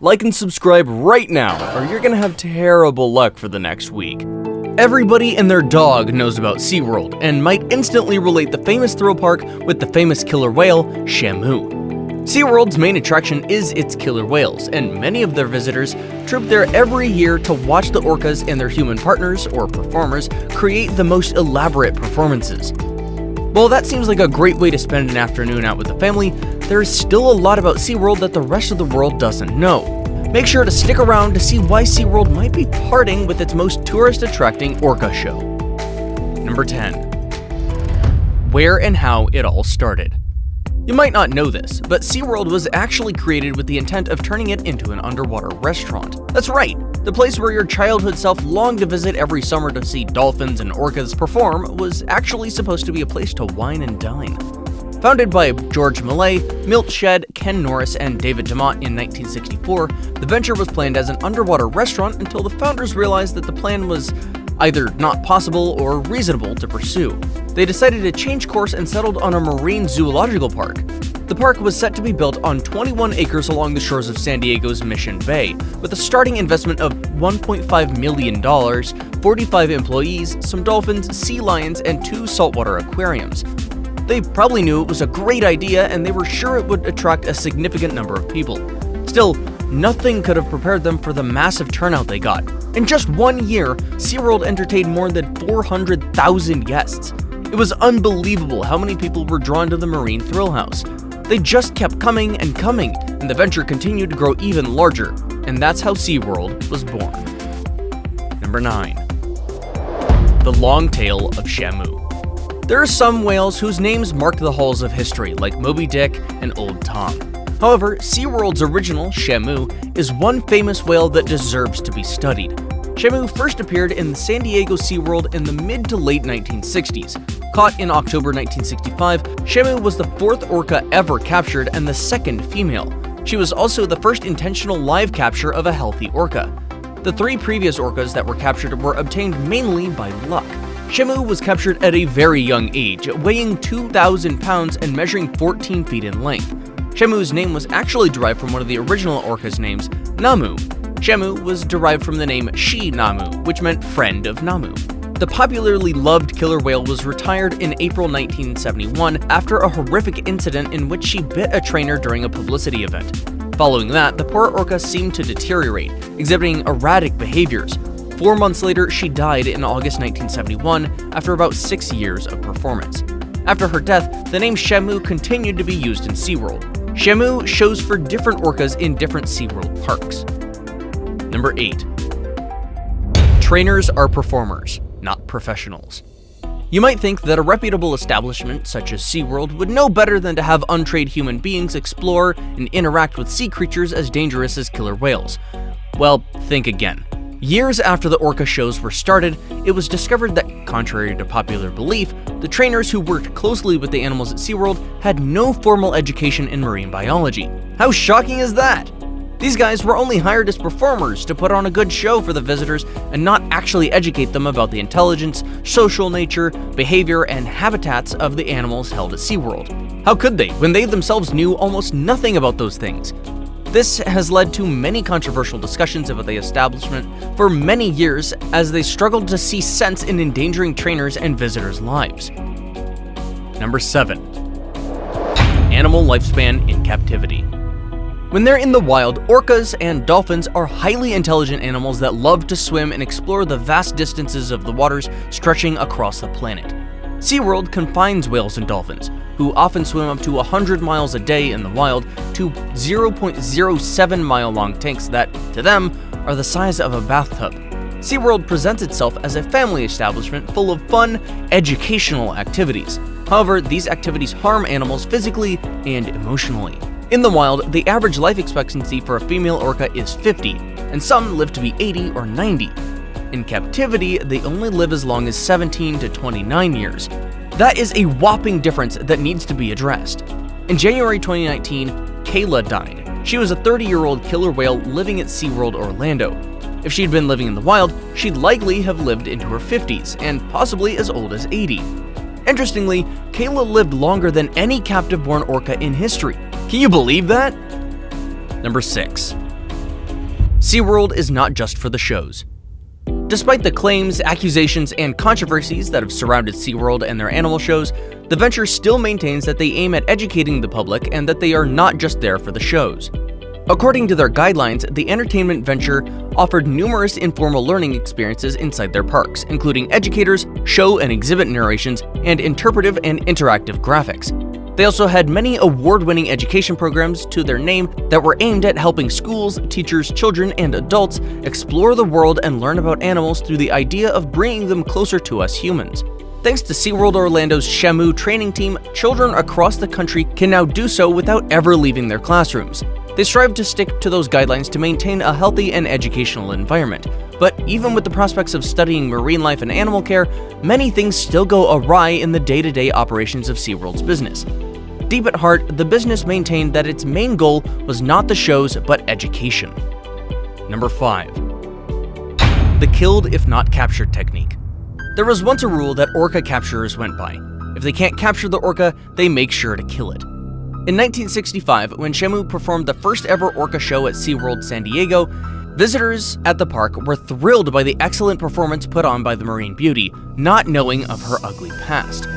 Like and subscribe right now, or you're gonna have terrible luck for the next week. Everybody and their dog knows about SeaWorld and might instantly relate the famous thrill park with the famous killer whale, Shamu. SeaWorld's main attraction is its killer whales, and many of their visitors troop there every year to watch the orcas and their human partners, or performers, create the most elaborate performances. While that seems like a great way to spend an afternoon out with the family, there is still a lot about SeaWorld that the rest of the world doesn't know. Make sure to stick around to see why SeaWorld might be parting with its most tourist-attracting orca show. Number 10. Where and how it all started. You might not know this, but SeaWorld was actually created with the intent of turning it into an underwater restaurant. That's right, the place where your childhood self longed to visit every summer to see dolphins and orcas perform was actually supposed to be a place to wine and dine. Founded by George Millay, Milt Shedd, Ken Norris, and David DeMott in 1964, the venture was planned as an underwater restaurant until the founders realized that the plan was either not possible or reasonable to pursue. They decided to change course and settled on a marine zoological park. The park was set to be built on 21 acres along the shores of San Diego's Mission Bay, with a starting investment of $1.5 million, 45 employees, some dolphins, sea lions, and 2 saltwater aquariums. They probably knew it was a great idea, and they were sure it would attract a significant number of people. Still, nothing could have prepared them for the massive turnout they got. In just 1 year, SeaWorld entertained more than 400,000 guests. It was unbelievable how many people were drawn to the Marine Thrill House. They just kept coming, and the venture continued to grow even larger, and that's how SeaWorld was born. Number 9. The Long Tail of Shamu. There are some whales whose names mark the halls of history, like Moby Dick and Old Tom. However, SeaWorld's original, Shamu, is one famous whale that deserves to be studied. Shamu first appeared in the San Diego SeaWorld in the mid to late 1960s. Caught in October 1965, Shamu was the 4th orca ever captured and the 2nd female. She was also the first intentional live capture of a healthy orca. The 3 previous orcas that were captured were obtained mainly by luck. Shamu was captured at a very young age, weighing 2,000 pounds and measuring 14 feet in length. Shamu's name was actually derived from one of the original orcas' names, Namu. Shamu was derived from the name Shi-Namu, which meant friend of Namu. The popularly loved killer whale was retired in April 1971 after a horrific incident in which she bit a trainer during a publicity event. Following that, the poor orca seemed to deteriorate, exhibiting erratic behaviors. 4 months later, she died in August 1971 after about 6 years of performance. After her death, the name Shamu continued to be used in SeaWorld. Shamu shows for different orcas in different SeaWorld parks. Number 8. Trainers are performers, not professionals. You might think that a reputable establishment such as SeaWorld would know better than to have untrained human beings explore and interact with sea creatures as dangerous as killer whales. Well, think again. Years after the orca shows were started, it was discovered that, contrary to popular belief, the trainers who worked closely with the animals at SeaWorld had no formal education in marine biology. How shocking is that? These guys were only hired as performers to put on a good show for the visitors and not actually educate them about the intelligence, social nature, behavior, and habitats of the animals held at SeaWorld. How could they, when they themselves knew almost nothing about those things? This has led to many controversial discussions about the establishment for many years as they struggled to see sense in endangering trainers and visitors' lives. Number 7. Animal lifespan in captivity. When they're in the wild, orcas and dolphins are highly intelligent animals that love to swim and explore the vast distances of the waters stretching across the planet. SeaWorld confines whales and dolphins, who often swim up to 100 miles a day in the wild, to 0.07 mile long tanks that, to them, are the size of a bathtub. SeaWorld presents itself as a family establishment full of fun, educational activities. However, these activities harm animals physically and emotionally. In the wild, the average life expectancy for a female orca is 50, and some live to be 80 or 90. In captivity, they only live as long as 17 to 29 years. That is a whopping difference that needs to be addressed. In January 2019, Kayla died. She was a 30-year-old killer whale living at SeaWorld Orlando. If she'd been living in the wild, she'd likely have lived into her 50s, and possibly as old as 80. Interestingly, Kayla lived longer than any captive-born orca in history. Can you believe that? Number 6. SeaWorld is not just for the shows. Despite the claims, accusations, and controversies that have surrounded SeaWorld and their animal shows, the venture still maintains that they aim at educating the public and that they are not just there for the shows. According to their guidelines, the entertainment venture offered numerous informal learning experiences inside their parks, including educators, show and exhibit narrations, and interpretive and interactive graphics. They also had many award-winning education programs to their name that were aimed at helping schools, teachers, children, and adults explore the world and learn about animals through the idea of bringing them closer to us humans. Thanks to SeaWorld Orlando's Shamu training team, children across the country can now do so without ever leaving their classrooms. They strive to stick to those guidelines to maintain a healthy and educational environment. But even with the prospects of studying marine life and animal care, many things still go awry in the day-to-day operations of SeaWorld's business. Deep at heart, the business maintained that its main goal was not the shows, but education. Number 5. The killed if not captured technique. There was once a rule that orca capturers went by. If they can't capture the orca, they make sure to kill it. In 1965, when Shamu performed the first ever orca show at SeaWorld San Diego, visitors at the park were thrilled by the excellent performance put on by the marine beauty, not knowing of her ugly past.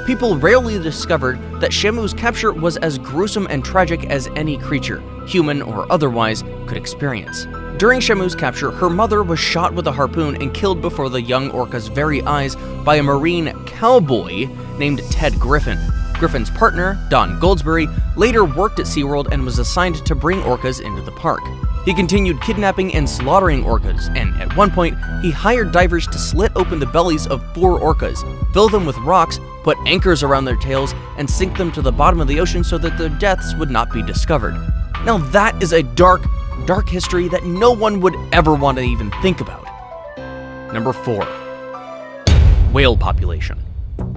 People rarely discovered that Shamu's capture was as gruesome and tragic as any creature, human or otherwise, could experience. During Shamu's capture, her mother was shot with a harpoon and killed before the young orca's very eyes by a marine cowboy named Ted Griffin. Griffin's partner, Don Goldsberry, later worked at SeaWorld and was assigned to bring orcas into the park. He continued kidnapping and slaughtering orcas, and at one point, he hired divers to slit open the bellies of 4 orcas, fill them with rocks, put anchors around their tails, and sink them to the bottom of the ocean so that their deaths would not be discovered. Now that is a dark history that no one would ever want to even think about. Number 4. Whale population.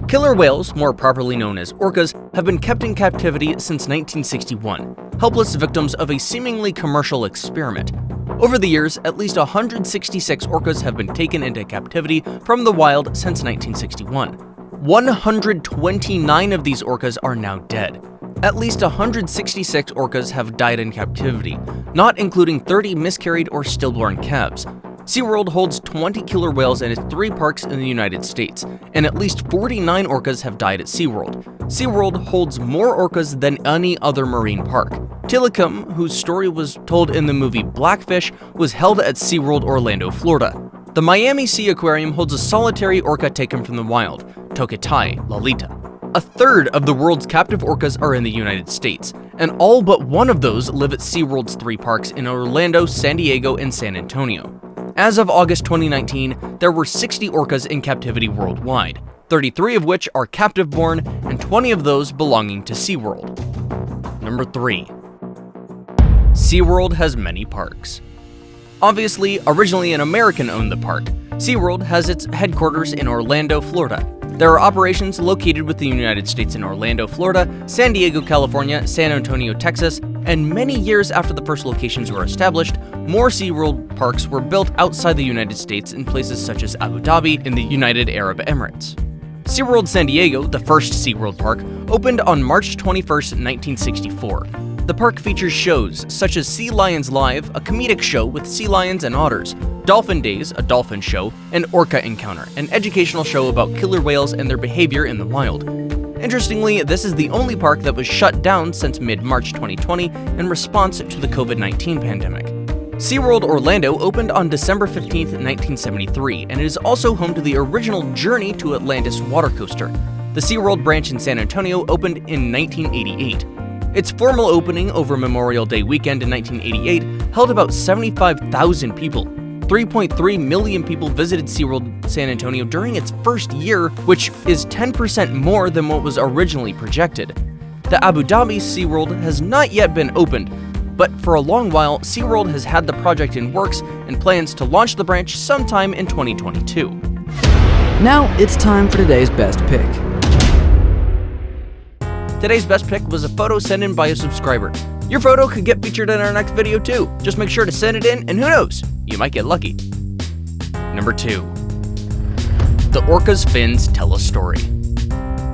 Killer whales, more properly known as orcas, have been kept in captivity since 1961, helpless victims of a seemingly commercial experiment. Over the years, at least 166 orcas have been taken into captivity from the wild since 1961. 129 of these orcas are now dead. At least 166 orcas have died in captivity, not including 30 miscarried or stillborn calves. SeaWorld holds 20 killer whales in its 3 parks in the United States, and at least 49 orcas have died at SeaWorld. SeaWorld holds more orcas than any other marine park. Tilikum, whose story was told in the movie Blackfish, was held at SeaWorld Orlando, Florida. The Miami Sea Aquarium holds a solitary orca taken from the wild, Toketai Lalita. A third of the world's captive orcas are in the United States, and all but one of those live at SeaWorld's 3 parks in Orlando, San Diego, and San Antonio. As of August 2019, there were 60 orcas in captivity worldwide, 33 of which are captive-born, and 20 of those belonging to SeaWorld. Number 3. SeaWorld has many parks. Obviously, originally an American-owned the park, SeaWorld has its headquarters in Orlando, Florida. There are operations located with the United States in Orlando, Florida, San Diego, California, San Antonio, Texas, and many years after the first locations were established, more SeaWorld parks were built outside the United States in places such as Abu Dhabi in the United Arab Emirates. SeaWorld San Diego, the first SeaWorld park, opened on March 21, 1964. The park features shows such as Sea Lions Live, a comedic show with sea lions and otters, Dolphin Days, a dolphin show, and Orca Encounter, an educational show about killer whales and their behavior in the wild. Interestingly, this is the only park that was shut down since mid-March 2020 in response to the COVID-19 pandemic. SeaWorld Orlando opened on December 15, 1973, and it is also home to the original Journey to Atlantis water coaster. The SeaWorld branch in San Antonio opened in 1988. Its formal opening over Memorial Day weekend in 1988 held about 75,000 people. 3.3 million people visited SeaWorld San Antonio during its first year, which is 10% more than what was originally projected. The Abu Dhabi SeaWorld has not yet been opened, but for a long while, SeaWorld has had the project in works and plans to launch the branch sometime in 2022. Now it's time for today's best pick. Today's best pick was a photo sent in by a subscriber. Your photo could get featured in our next video too. Just make sure to send it in, and who knows, you might get lucky. Number 2. The orca's fins tell a story.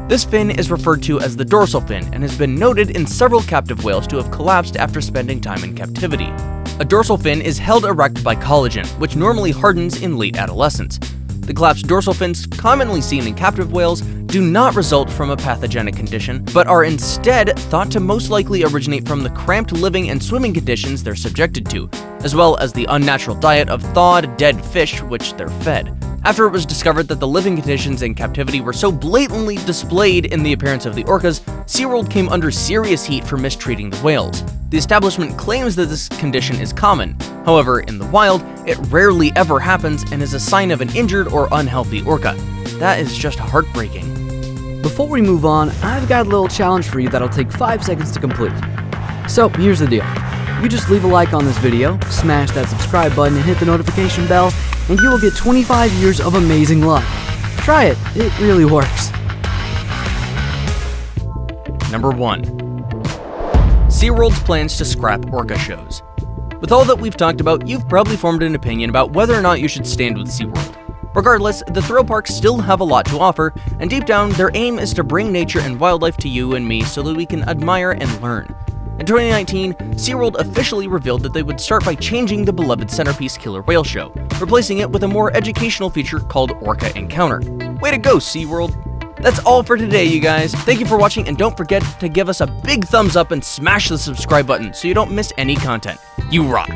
This fin is referred to as the dorsal fin and has been noted in several captive whales to have collapsed after spending time in captivity. A dorsal fin is held erect by collagen, which normally hardens in late adolescence. The collapsed dorsal fins commonly seen in captive whales do not result from a pathogenic condition, but are instead thought to most likely originate from the cramped living and swimming conditions they're subjected to, as well as the unnatural diet of thawed, dead fish which they're fed. After it was discovered that the living conditions in captivity were so blatantly displayed in the appearance of the orcas, SeaWorld came under serious heat for mistreating the whales. The establishment claims that this condition is common. However, in the wild, it rarely ever happens and is a sign of an injured or unhealthy orca. That is just heartbreaking. Before we move on, I've got a little challenge for you that'll take 5 seconds to complete. So here's the deal. You just leave a like on this video, smash that subscribe button and hit the notification bell, and you will get 25 years of amazing luck. Try it, it really works. Number 1. SeaWorld's plans to scrap orca shows. With all that we've talked about, you've probably formed an opinion about whether or not you should stand with SeaWorld. Regardless, the thrill parks still have a lot to offer, and deep down, their aim is to bring nature and wildlife to you and me so that we can admire and learn. In 2019, SeaWorld officially revealed that they would start by changing the beloved centerpiece killer whale show, replacing it with a more educational feature called Orca Encounter. Way to go, SeaWorld! That's all for today, you guys. Thank you for watching, and don't forget to give us a big thumbs up and smash the subscribe button so you don't miss any content. You rock!